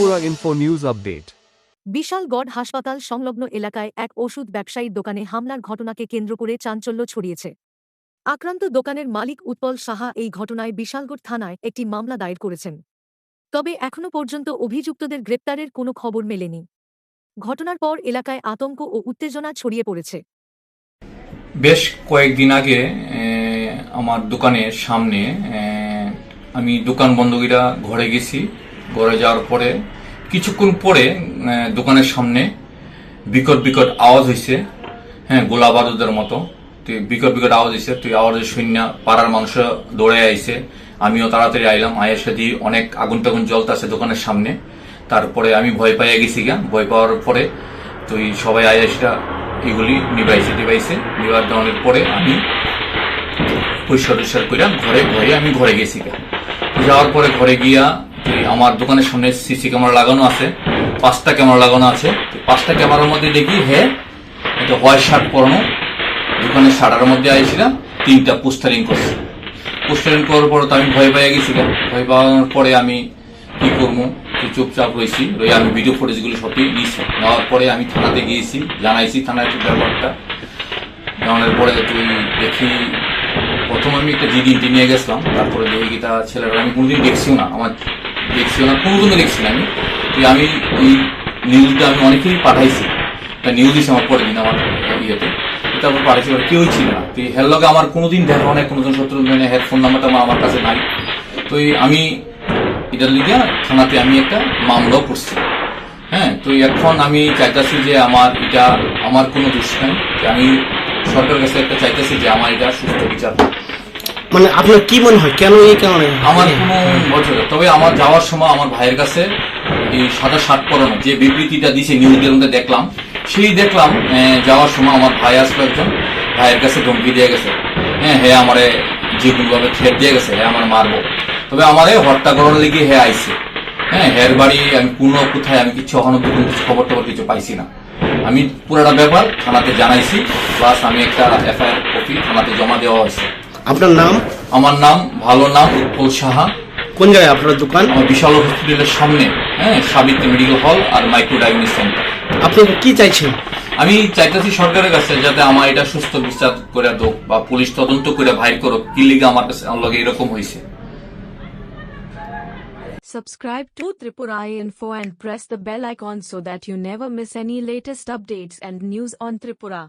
Tripura info news update. Bishalgarh হাসপাতাল সংলগ্ন এলাকায় এক ওষুধ ব্যবসায়ীর দোকানে হামলার ঘটনাকে কেন্দ্র করে চাঞ্চল্য ছড়িয়েছে। আক্রান্ত দোকানের মালিক উৎপল সাহা এই ঘটনায় বিশালগড় থানায় একটি মামলা দায়ের করেছেন। তবে এখনও পর্যন্ত অভিযুক্তদের গ্রেপ্তারের কোনো খবর মেলেনি। ঘটনার পর এলাকায় আতঙ্ক ও উত্তেজনা ছড়িয়ে পড়েছে। বেশ কয়েকদিন আগে আমার দোকানের সামনে আমি দোকান বন্ধকীরা ঘরে গেছি। ঘরে যাওয়ার পরে কিছুক্ষণ পরে দোকানের সামনে বিকট বিকট আওয়াজ হয়েছে, গোলা বারুদের মতো। তুই বিকট বিকট আওয়াজ হয়েছে, তুই আওয়াজের শূন্য পাড়ার মানুষ দৌড়ে আইছে। আমিও তাড়াতাড়ি আইলাম, আয়ের দিয়ে অনেক আগুন টাগুন জ্বলতেছে দোকানের সামনে। তারপরে আমি ভয় পাইয়া গেছি ভয় পাওয়ার পরে তুই সবাই আয়েসটা এগুলি নিবাইছে নিবার দেওয়ানোর পরে আমি পরিষ্কার করে ঘরে গেছি। যাওয়ার পরে ঘরে গিয়া আমার দোকানের সামনে সিসি ক্যামেরা লাগানো আছে, 5টা ক্যামেরা লাগানো আছে। 5টা ক্যামেরার মধ্যে দেখি একটা হোয়াইট শার্ট পরানো দোকানের শাটারের মধ্যে আইছিলাম, 3টা পোস্টারিং করছে। পোস্টারিং করার পরে তো আমি ভয় পাইয়া গেছিলাম। ভয় পাওয়ার পরে আমি কি করবো, চুপচাপ রয়েছি। আমি ভিডিও ফুটেজগুলো সবই নিয়েছি। নেওয়ার পরে আমি থানাতে গিয়েছি, জানাইছি থানায় ব্যাপারটা। জানানোর পরে তুই দেখি প্রথম আমি একটা জিডি নিয়ে গেছিলাম। তারপরে দেখি তা ছেলেরা আমি কোনোদিন দেখছিও না, কোনোদিনও দেখছি না আমি এই নিউজটা আমি অনেকেই পাঠাইছি। তা নিউজ দিয়েছি আমার পরের দিন আমার ইয়েতে। তারপর পাঠাইছি, কেউই ছিল না। তুই হের লগে আমার কোনোদিন দেখা হয়, কোনোদিন শত্রু হের ফোন নাম্বারটা আমার কাছে নাই। তো আমি এটার লিগে থানাতে আমি একটা মামলাও করছি। তো এখন আমি চাইতেছি যে আমার কোনো দোষ নাই। আমি সরকারের কাছে একটা চাইতেছি যে আমার এটা সুস্থ বিচার। মানে আপনার কি মনে হয় কেন এই কারণে? আমার কোনো বছর, তবে আমার যাওয়ার সময় আমার ভাইয়ের কাছে এই সাদা শার্ট পরানো যে বিবৃতিটা দিছে নিউজের মধ্যে দেখলাম, যাওয়ার সময় আমার ভাই আসলো একজন, ভাইয়ের কাছে ধমকি দিয়ে গেছে। আমারে যে কোনোভাবে থ্রেট দিয়ে গেছে, আমার মারবো। তবে আমারে হত্যা করার লেগে আইছে। হের বাড়ি আমি কোথায় আমি কিছু এখনো কিছু খবর টবর কিছু পাইছি না। আমি পুরোটা ব্যাপার থানাতে জানাইছি, প্লাস আমি একটা এফআইআর কপি থানাতে জমা দেওয়া হয়েছে। আপনার নাম? আমার নাম ভালো নাম উৎপল সাহা। কোন জায়গায় আপনার দোকান? আমার বিশাল হসপিটালের সামনে, সাবিত্রী মেডিকেল হল আর মাইক্রো ডায়াগনস্টিক সেন্টার। আপনি কি চাইছেন? আমি চাইতেছি সরকারের কাছে যাতে আমার এটা সুস্থ বিচার করে দোক, বা পুলিশ তদন্ত করে ভাই করো কি লিগে আমার কাছে লগে এরকম হয়েছে। Subscribe to Tripura Info and press the bell icon so that you never miss any latest updates and news on Tripura.